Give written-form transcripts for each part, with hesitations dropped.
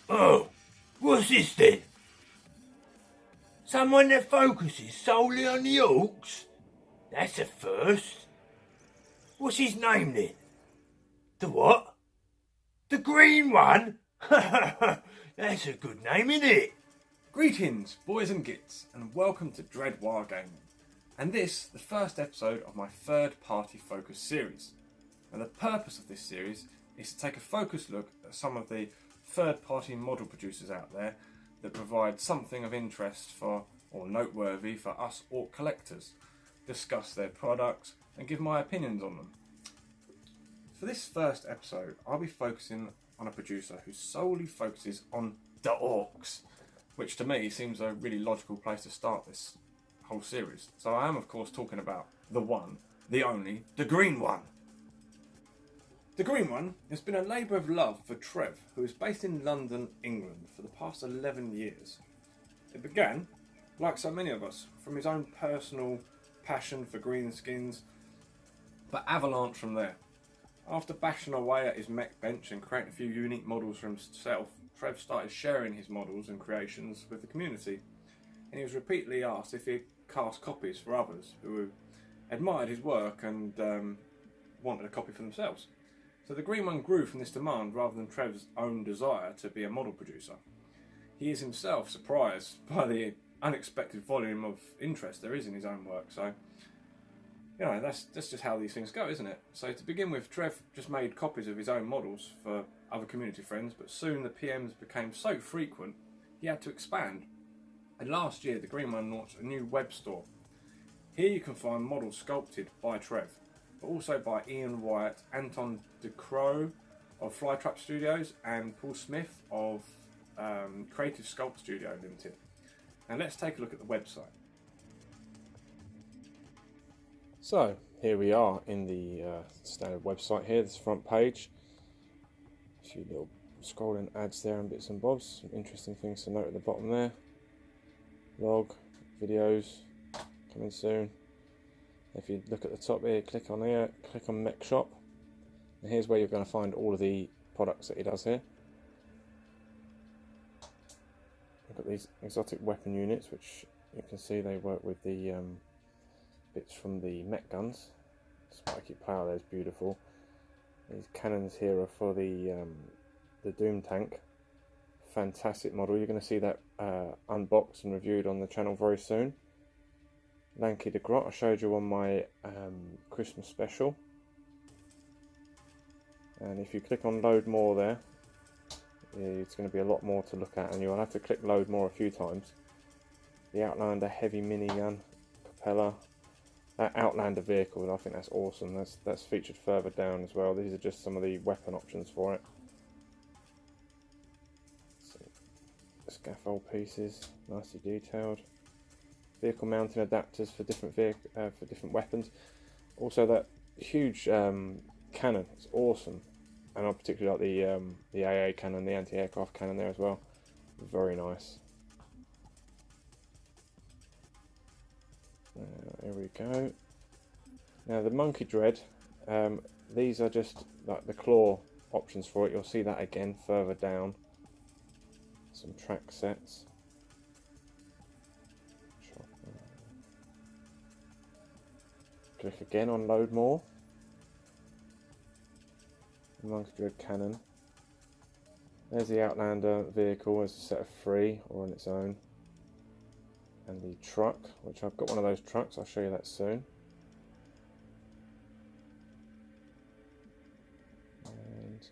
Oh, what's this then? Someone that focuses solely on the orcs? That's a first. What's his name then? The what? The green one? That's a good name, isn't it? Greetings, boys and gits, and welcome to Dread Wargaming. And this, the first episode of my third-party focus series. And the purpose of this series is to take a focused look at some of the third-party model producers out there that provide something of interest for, or noteworthy for us orc collectors, discuss their products, and give my opinions on them. For this first episode, I'll be focusing on a producer who solely focuses on the orcs, which to me seems a really logical place to start this whole series. So I am of course talking about the one, the only, the Green One. The Green One has been a labour of love for Trev, who is based in London, England for the past 11 years. It began, like so many of us, from his own personal passion for greenskins, but avalanched from there. After bashing away at his mech bench and creating a few unique models for himself, Trev started sharing his models and creations with the community, and he was repeatedly asked if he'd cast copies for others who admired his work and wanted a copy for themselves. So the Green One grew from this demand rather than Trev's own desire to be a model producer. He is himself surprised by the unexpected volume of interest there is in his own work, so you know, that's just how these things go, isn't it? So to begin with, Trev just made copies of his own models for other community friends, but soon the PMs became so frequent, he had to expand. And last year, the Green One launched a new web store. Here you can find models sculpted by Trev, but also by Ian Wyatt, Anton De Croo of Flytrap Studios, and Paul Smith of Creative Sculpt Studio Limited. And let's take a look at the website. So here we are in the standard website here, this front page. A few little scrolling ads there and bits and bobs, some interesting things to note at the bottom there. Log, videos, coming soon. If you look at the top here, click on Mech Shop, and here's where you're going to find all of the products that he does here. We've got these exotic weapon units, which you can see they work with the bits from the mech guns. Spiky power there is beautiful. These cannons here are for the Doom tank. Fantastic model. You're going to see that unboxed and reviewed on the channel very soon. Lanky de Grot, I showed you on my Christmas special. And if you click on load more there, it's going to be a lot more to look at, and you'll have to click load more a few times. The Outlander heavy minigun, propeller. That Outlander vehicle, I think that's awesome. That's featured further down as well. These are just some of the weapon options for it. Scaffold pieces, nicely detailed. Vehicle mounting adapters for different weapons. Also, that huge cannon, it's awesome, and I particularly like the AA cannon, the anti-aircraft cannon there as well. Very nice. Here we go. Now the Monkey Dread, these are just like the claw options for it. You'll see that again further down. Some track sets. Click again on load more. The Monkey Dread cannon. There's the Outlander vehicle as a set of 3 or on its own. And the truck, which I've got one of those trucks, I'll show you that soon. And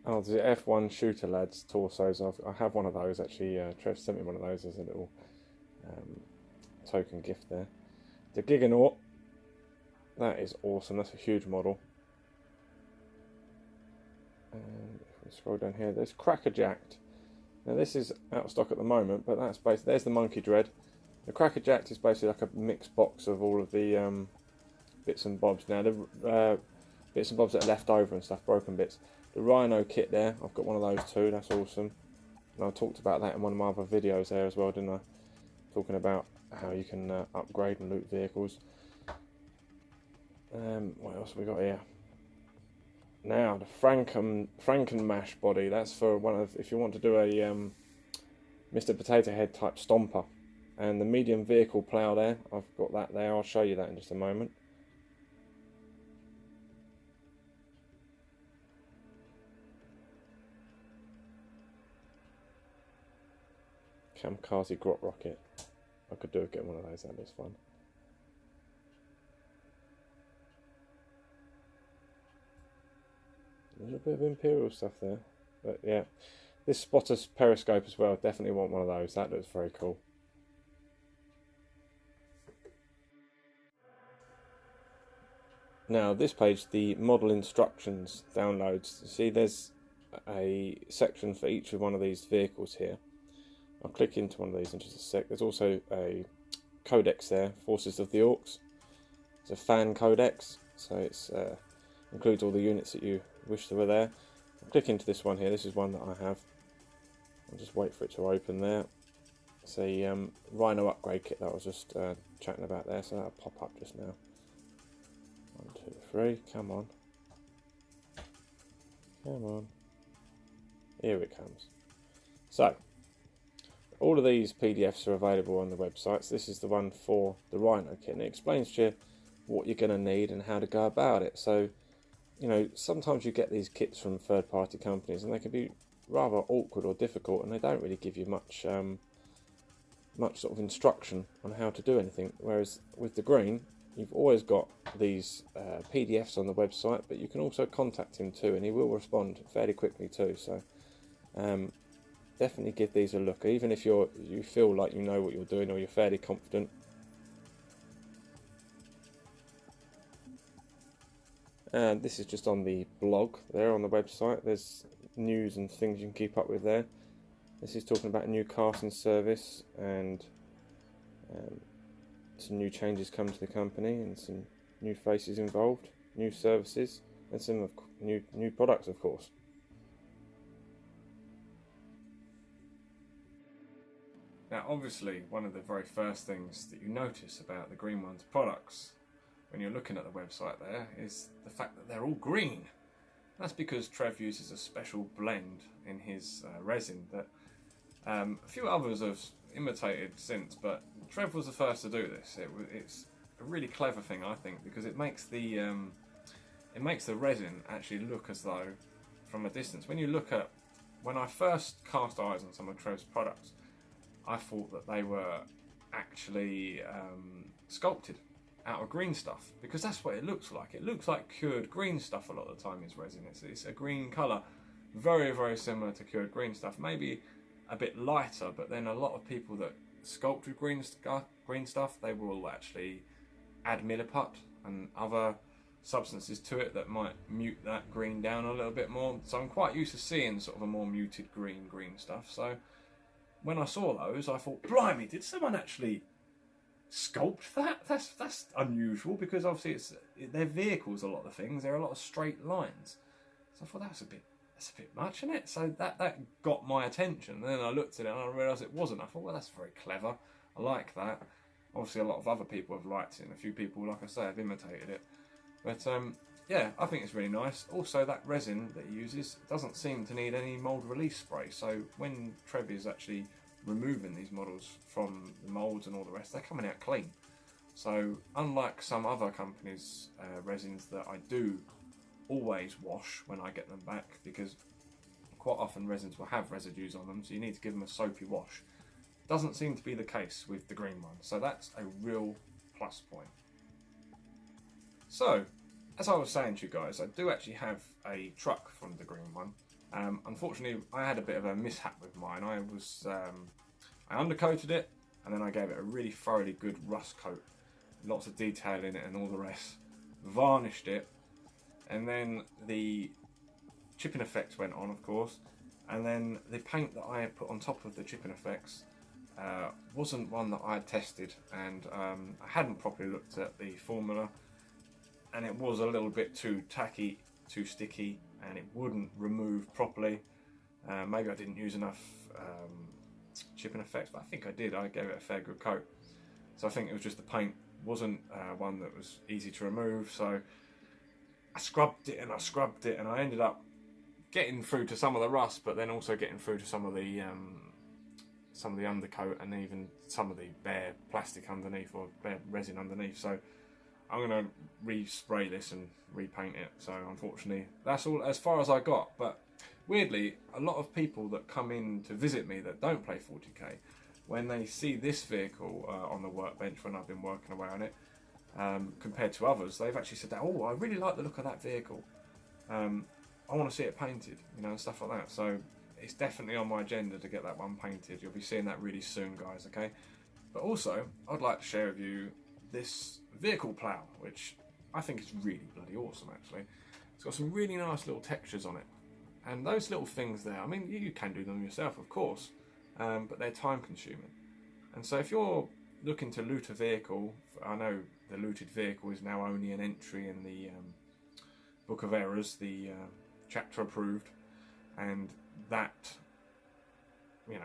oh, the F1 shooter lads torsos. I have one of those actually. Trev sent me one of those as a little token gift there. The Giganaut, that is awesome. That's a huge model. And if we scroll down here, there's Crackerjacked. Now this is out of stock at the moment, but that's basically, there's the Monkey Dread. The Crackerjacked is basically like a mixed box of all of the bits and bobs. Now the bits and bobs that are left over and stuff, broken bits. The Rhino kit there, I've got one of those too, that's awesome. And I talked about that in one of my other videos there as well, didn't I? Talking about how you can upgrade and loot vehicles. What else have we got here? Now the Frankenmash body. That's for one of, if you want to do a Mr. Potato Head type stomper. And the medium vehicle plough there, I've got that there. I'll show you that in just a moment. Kamikaze Grot Rocket. I could get one of those. That looks fun. There's a bit of Imperial stuff there, but yeah, this spotter periscope as well. Definitely want one of those. That looks very cool. Now this page, the model instructions downloads. See, there's a section for each of one of these vehicles here. I'll click into one of these in just a sec. There's also a codex there, Forces of the Orcs. It's a fan codex, so it's includes all the units that you wish that were there. I'll click into this one here. This is one that I have. I'll just wait for it to open there. It's a Rhino upgrade kit that I was just chatting about there, so that'll pop up just now. 1, 2, 3, come on. Come on. Here it comes. So, all of these PDFs are available on the websites. This is the one for the Rhino kit, and it explains to you what you're going to need and how to go about it. So, you know, sometimes you get these kits from third-party companies, and they can be rather awkward or difficult, and they don't really give you much sort of instruction on how to do anything. Whereas with the Green, you've always got these PDFs on the website, but you can also contact him too, and he will respond fairly quickly too. So definitely give these a look, even if you feel like you know what you're doing or you're fairly confident. And this is just on the blog there on the website. There's news and things you can keep up with there. This is talking about a new casting service and some new changes come to the company and some new faces involved, new services, and some new products, of course. Now, obviously, one of the very first things that you notice about the Green One's products when you're looking at the website there is the fact that they're all green. That's because Trev uses a special blend in his resin that a few others have imitated since, but Trev was the first to do this. It's a really clever thing, I think, because it makes the resin actually look as though, from a distance, when I first cast eyes on some of Trev's products, I thought that they were actually sculpted out of green stuff, because that's what it looks like. It looks like cured green stuff a lot of the time. His resin, it's a green colour, very, very similar to cured green stuff, maybe a bit lighter, but then a lot of people that sculpt with green stuff, they will actually add milliput and other substances to it that might mute that green down a little bit more. So I'm quite used to seeing sort of a more muted green stuff. So when I saw those, I thought, blimey, did someone actually sculpt that? That's unusual, because obviously they're vehicles, a lot of things. There are a lot of straight lines. So I thought that's a bit much, isn't it? So that got my attention. And then I looked at it and I realised it wasn't. I thought, well, that's very clever. I like that. Obviously, a lot of other people have liked it, and a few people, like I say, have imitated it. But yeah, I think it's really nice. Also, that resin that he uses doesn't seem to need any mould release spray. So when Trev is actually removing these models from the moulds and all the rest, they're coming out clean. So unlike some other companies' resins that I do always wash when I get them back, because quite often resins will have residues on them, so you need to give them a soapy wash. Doesn't seem to be the case with the Green One, so that's a real plus point. So, as I was saying to you guys, I do actually have a truck from the Green One. Unfortunately, I had a bit of a mishap with mine. I undercoated it, and then I gave it a really thoroughly good rust coat, lots of detail in it and all the rest. Varnished it, and then the chipping effects went on, of course, and then the paint that I had put on top of the chipping effects wasn't one that I had tested, and I hadn't properly looked at the formula, and it was a little bit too tacky, too sticky, and it wouldn't remove properly. Maybe I didn't use enough chipping effects, but I think I did. I gave it a fair good coat, so I think it was just the paint wasn't one that was easy to remove. So I scrubbed it and I scrubbed it, and I ended up getting through to some of the rust, but then also getting through to some of the undercoat and even some of the bare plastic underneath or bare resin underneath. So I'm going to respray this and repaint it. So unfortunately, that's all as far as I got. But weirdly, a lot of people that come in to visit me that don't play 40k, when they see this vehicle on the workbench when I've been working away on it, compared to others, they've actually said that, oh, I really like the look of that vehicle. I want to see it painted, and stuff like that. So it's definitely on my agenda to get that one painted. You'll be seeing that really soon, guys, okay? But also, I'd like to share with you this vehicle plough, which I think is really bloody awesome, actually. It's got some really nice little textures on it. And those little things there, I mean, you can do them yourself, of course, but they're time consuming. And so if you're looking to loot a vehicle, I know the looted vehicle is now only an entry in the Book of Errors, the chapter approved, and that,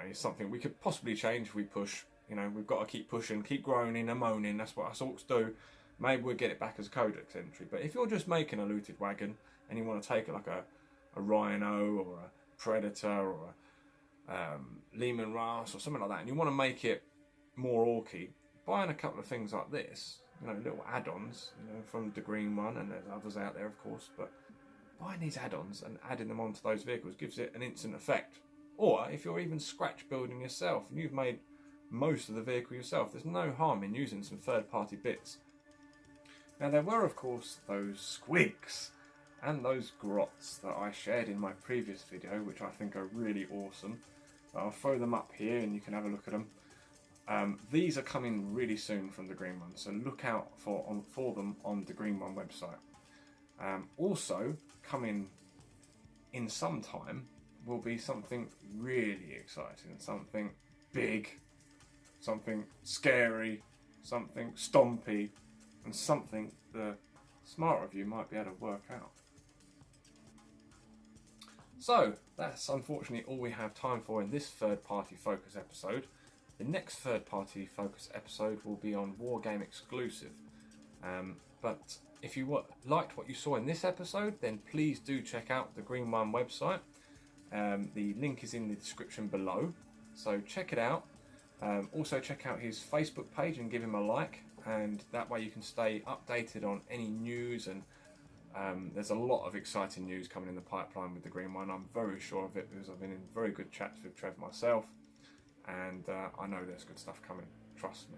is something we could possibly change if we push. We've got to keep pushing, keep groaning and moaning. That's what us orcs do. Maybe we'll get it back as a codex entry. But if you're just making a looted wagon and you want to take it like a Rhino or a Predator or a Lehman Russ or something like that, and you want to make it more orky, buying a couple of things like this, little add-ons, from the green one, and there's others out there, of course, but buying these add-ons and adding them onto those vehicles gives it an instant effect. Or if you're even scratch building yourself and you've made most of the vehicle yourself, there's no harm in using some third-party bits. Now, there were, of course, those squigs and those grots that I shared in my previous video, which I think are really awesome. I'll throw them up here and you can have a look at them. These are coming really soon from the Green One, so look out for them on the Green One website. Also, coming in some time will be something really exciting, something big, something scary, something stompy, and something the smarter of you might be able to work out. So, that's unfortunately all we have time for in this third-party focus episode. The next third-party focus episode will be on Wargame exclusive. But if you liked what you saw in this episode, then please do check out the Green One website. The link is in the description below, so check it out. Also check out his Facebook page and give him a like, and that way you can stay updated on any news, and there's a lot of exciting news coming in the pipeline with the Green One. I'm very sure of it because I've been in very good chats with Trev myself, and I know there's good stuff coming, trust me.